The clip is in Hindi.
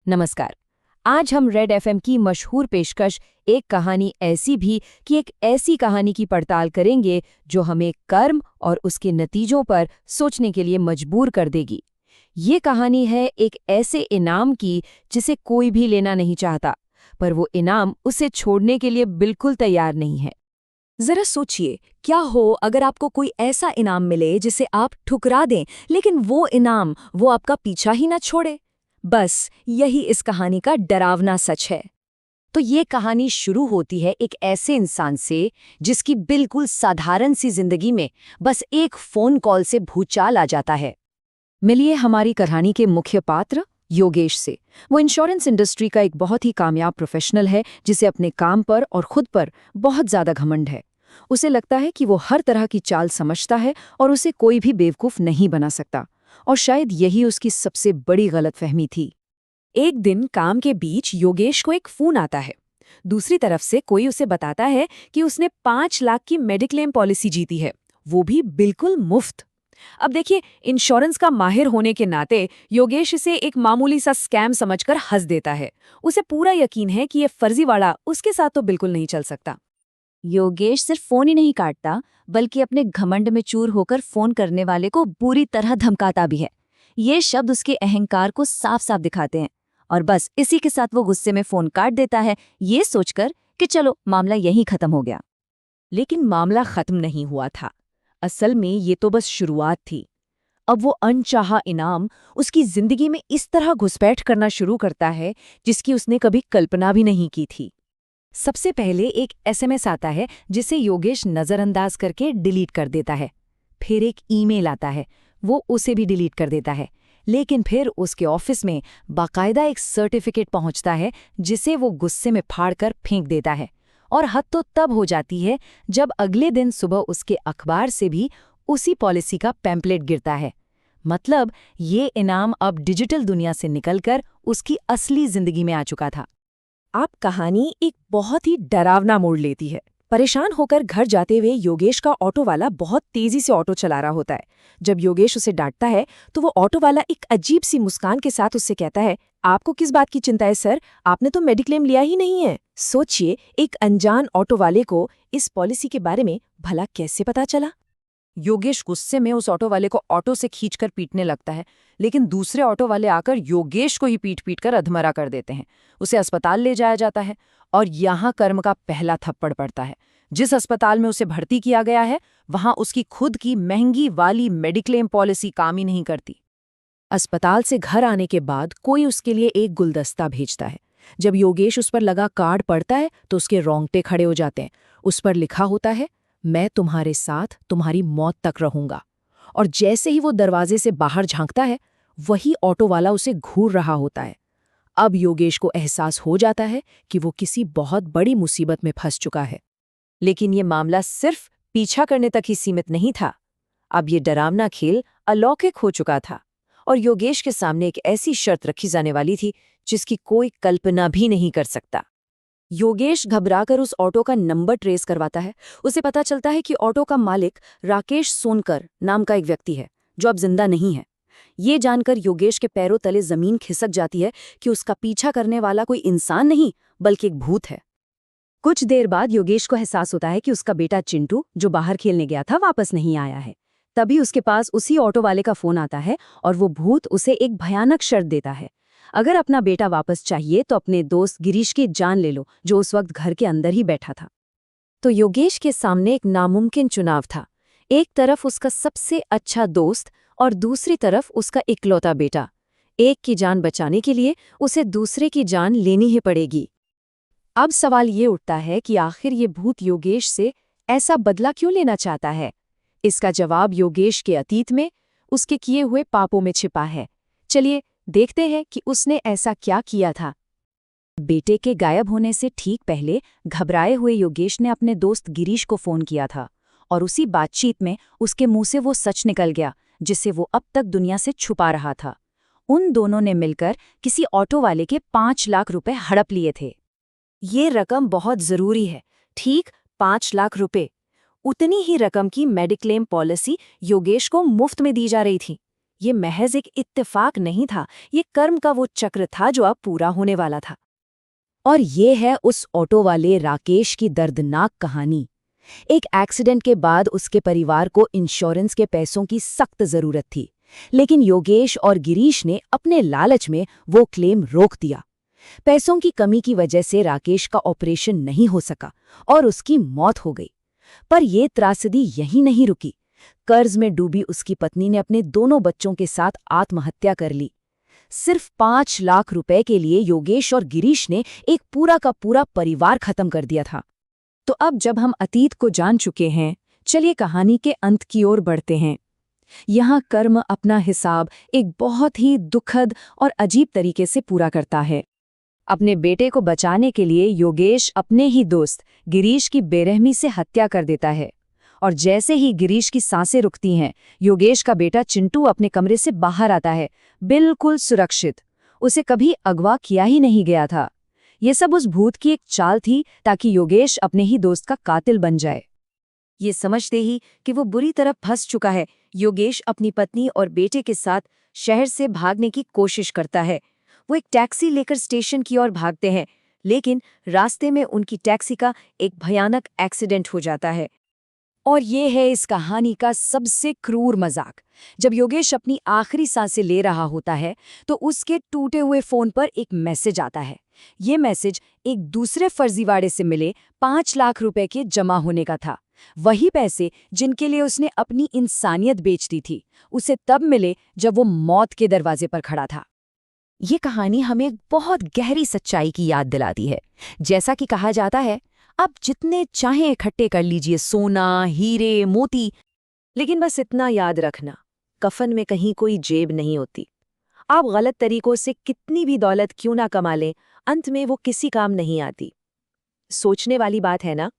नमस्कार। आज हम रेड एफएम की मशहूर पेशकश एक कहानी ऐसी भी कि एक ऐसी कहानी की पड़ताल करेंगे जो हमें कर्म और उसके नतीजों पर सोचने के लिए मजबूर कर देगी। ये कहानी है एक ऐसे इनाम की जिसे कोई भी लेना नहीं चाहता, पर वो इनाम उसे छोड़ने के लिए बिल्कुल तैयार नहीं है। जरा सोचिए, क्या हो अगर आपको कोई ऐसा इनाम मिले जिसे आप ठुकरा दें, लेकिन वो इनाम वो आपका पीछा ही ना छोड़े। बस यही इस कहानी का डरावना सच है। तो ये कहानी शुरू होती है एक ऐसे इंसान से जिसकी बिल्कुल साधारण सी जिंदगी में बस एक फोन कॉल से भूचाल आ जाता है। मिलिए हमारी कहानी के मुख्य पात्र योगेश से। वो इंश्योरेंस इंडस्ट्री का एक बहुत ही कामयाब प्रोफेशनल है जिसे अपने काम पर और खुद पर बहुत ज्यादा घमंड है। उसे लगता है कि वो हर तरह की चाल समझता है और उसे कोई भी बेवकूफ नहीं बना सकता, और शायद यही उसकी सबसे बड़ी गलतफहमी थी। एक दिन काम के बीच योगेश को एक फोन आता है। दूसरी तरफ से कोई उसे बताता है कि उसने 5 लाख की मेडिक्लेम पॉलिसी जीती है, वो भी बिल्कुल मुफ्त। अब देखिए, इंश्योरेंस का माहिर होने के नाते योगेश इसे एक मामूली सा स्कैम समझकर हंस देता है। उसे पूरा यकीन है कि ये फर्जीवाड़ा उसके साथ तो बिल्कुल नहीं चल सकता। योगेश सिर्फ फोन ही नहीं काटता, बल्कि अपने घमंड में चूर होकर फोन करने वाले को बुरी तरह धमकाता भी है। ये शब्द उसके अहंकार को साफ साफ दिखाते हैं, और बस इसी के साथ वो गुस्से में फोन काट देता है, ये सोचकर कि चलो मामला यहीं खत्म हो गया। लेकिन मामला खत्म नहीं हुआ था। असल में ये तो बस शुरुआत थी। अब वो अनचाहा इनाम उसकी जिंदगी में इस तरह घुसपैठ करना शुरू करता है जिसकी उसने कभी कल्पना भी नहीं की थी। सबसे पहले एक एसएमएस आता है जिसे योगेश नजरअंदाज करके डिलीट कर देता है। फिर एक ईमेल आता है, वो उसे भी डिलीट कर देता है। लेकिन फिर उसके ऑफिस में बाकायदा एक सर्टिफिकेट पहुंचता है जिसे वो गुस्से में फाड़कर फेंक देता है। और हद तो तब हो जाती है जब अगले दिन सुबह उसके अखबार से भी उसी पॉलिसी का पैम्पलेट गिरता है। मतलब ये इनाम अब डिजिटल दुनिया से निकलकर उसकी असली जिंदगी में आ चुका था। अब कहानी एक बहुत ही डरावना मोड़ लेती है। परेशान होकर घर जाते हुए योगेश का ऑटो वाला बहुत तेजी से ऑटो चला रहा होता है। जब योगेश उसे डांटता है तो वो ऑटो वाला एक अजीब सी मुस्कान के साथ उससे कहता है, आपको किस बात की चिंता है सर, आपने तो मेडिक्लेम लिया ही नहीं है। सोचिए, एक अनजान ऑटो वाले को इस पॉलिसी के बारे में भला कैसे पता चला। योगेश गुस्से में उस ऑटो वाले को ऑटो से खींचकर पीटने लगता है, लेकिन दूसरे ऑटो वाले आकर योगेश को ही पीट कर अधमरा कर देते हैं। उसे अस्पताल ले जाया जाता है और यहाँ कर्म का पहला थप्पड़ पड़ता है। जिस अस्पताल में उसे भर्ती किया गया है वहां उसकी खुद की महंगी वाली मेडिक्लेम पॉलिसी काम ही नहीं करती। अस्पताल से घर आने के बाद कोई उसके लिए एक गुलदस्ता भेजता है। जब योगेश उस पर लगा कार्ड पढ़ता है तो उसके रोंगटे खड़े हो जाते हैं। उस पर लिखा होता है, मैं तुम्हारे साथ तुम्हारी मौत तक रहूंगा। और जैसे ही वो दरवाजे से बाहर झांकता है, वही ऑटो वाला उसे घूर रहा होता है। अब योगेश को एहसास हो जाता है कि वो किसी बहुत बड़ी मुसीबत में फंस चुका है। लेकिन ये मामला सिर्फ पीछा करने तक ही सीमित नहीं था। अब ये डरावना खेल अलौकिक हो चुका था और योगेश के सामने एक ऐसी शर्त रखी जाने वाली थी जिसकी कोई कल्पना भी नहीं कर सकता। योगेश घबराकर उस ऑटो का नंबर ट्रेस करवाता है। उसे पता चलता है कि ऑटो का मालिक राकेश सोनकर नाम का एक व्यक्ति है जो अब जिंदा नहीं है। ये जानकर योगेश के पैरों तले जमीन खिसक जाती है कि उसका पीछा करने वाला कोई इंसान नहीं बल्कि एक भूत है। कुछ देर बाद योगेश को एहसास होता है कि उसका बेटा चिंटू, जो बाहर खेलने गया था, वापस नहीं आया है। तभी उसके पास उसी ऑटो वाले का फोन आता है और वो भूत उसे एक भयानक शर्त देता है। अगर अपना बेटा वापस चाहिए तो अपने दोस्त गिरीश की जान ले लो, जो उस वक्त घर के अंदर ही बैठा था। तो योगेश के सामने एक नामुमकिन चुनाव था। एक तरफ उसका सबसे अच्छा दोस्त और दूसरी तरफ उसका इकलौता बेटा। एक की जान बचाने के लिए उसे दूसरे की जान लेनी ही पड़ेगी। अब सवाल ये उठता है कि आखिर ये भूत योगेश से ऐसा बदला क्यों लेना चाहता है। इसका जवाब योगेश के अतीत में, उसके किए हुए पापों में छिपा है। चलिए देखते हैं कि उसने ऐसा क्या किया था। बेटे के गायब होने से ठीक पहले घबराए हुए योगेश ने अपने दोस्त गिरीश को फोन किया था, और उसी बातचीत में उसके मुंह से वो सच निकल गया जिसे वो अब तक दुनिया से छुपा रहा था। उन दोनों ने मिलकर किसी ऑटो वाले के 5 लाख रुपए हड़प लिए थे। ये रकम बहुत जरूरी है, ठीक 5 लाख रुपए। उतनी ही रकम की मेडिक्लेम पॉलिसी योगेश को मुफ्त में दी जा रही थी। ये महज एक इत्तेफाक नहीं था, ये कर्म का वो चक्र था जो अब पूरा होने वाला था। और ये है उस ऑटो वाले राकेश की दर्दनाक कहानी। एक एक्सीडेंट के बाद उसके परिवार को इंश्योरेंस के पैसों की सख्त जरूरत थी, लेकिन योगेश और गिरीश ने अपने लालच में वो क्लेम रोक दिया। पैसों की कमी की वजह से राकेश का ऑपरेशन नहीं हो सका और उसकी मौत हो गई। पर ये त्रासदी यहीं नहीं रुकी। कर्ज में डूबी उसकी पत्नी ने अपने दोनों बच्चों के साथ आत्महत्या कर ली। सिर्फ 5 लाख रुपए के लिए योगेश और गिरीश ने एक पूरा का पूरा परिवार खत्म कर दिया था। तो अब जब हम अतीत को जान चुके हैं, चलिए कहानी के अंत की ओर बढ़ते हैं। यहाँ कर्म अपना हिसाब एक बहुत ही दुखद और अजीब तरीके से पूरा करता है। अपने बेटे को बचाने के लिए योगेश अपने ही दोस्त गिरीश की बेरहमी से हत्या कर देता है। और जैसे ही गिरीश की सांसें रुकती हैं, योगेश का बेटा चिंटू अपने कमरे से बाहर आता है, बिल्कुल सुरक्षित। उसे कभी अगवा किया ही नहीं गया था। ये सब उस भूत की एक चाल थी ताकि योगेश अपने ही दोस्त का कातिल बन जाए। ये समझते ही कि वो बुरी तरह फंस चुका है, योगेश अपनी पत्नी और बेटे के साथ शहर से भागने की कोशिश करता है। वो एक टैक्सी लेकर स्टेशन की ओर भागते हैं, लेकिन रास्ते में उनकी टैक्सी का एक भयानक एक्सीडेंट हो जाता है। और ये है इस कहानी का सबसे क्रूर मजाक। जब योगेश अपनी आखिरी सांसें ले रहा होता है तो उसके टूटे हुए फोन पर एक मैसेज आता है। ये मैसेज एक दूसरे फर्जीवाड़े से मिले 5 लाख रुपए के जमा होने का था। वही पैसे जिनके लिए उसने अपनी इंसानियत बेच दी थी, उसे तब मिले जब वो मौत के दरवाजे पर खड़ा था। ये कहानी हमें एक बहुत गहरी सच्चाई की याद दिलाती है। जैसा कि कहा जाता है, आप जितने चाहें इकट्ठे कर लीजिए सोना, हीरे, मोती, लेकिन बस इतना याद रखना, कफन में कहीं कोई जेब नहीं होती। आप गलत तरीकों से कितनी भी दौलत क्यों ना कमा लें, अंत में वो किसी काम नहीं आती। सोचने वाली बात है ना।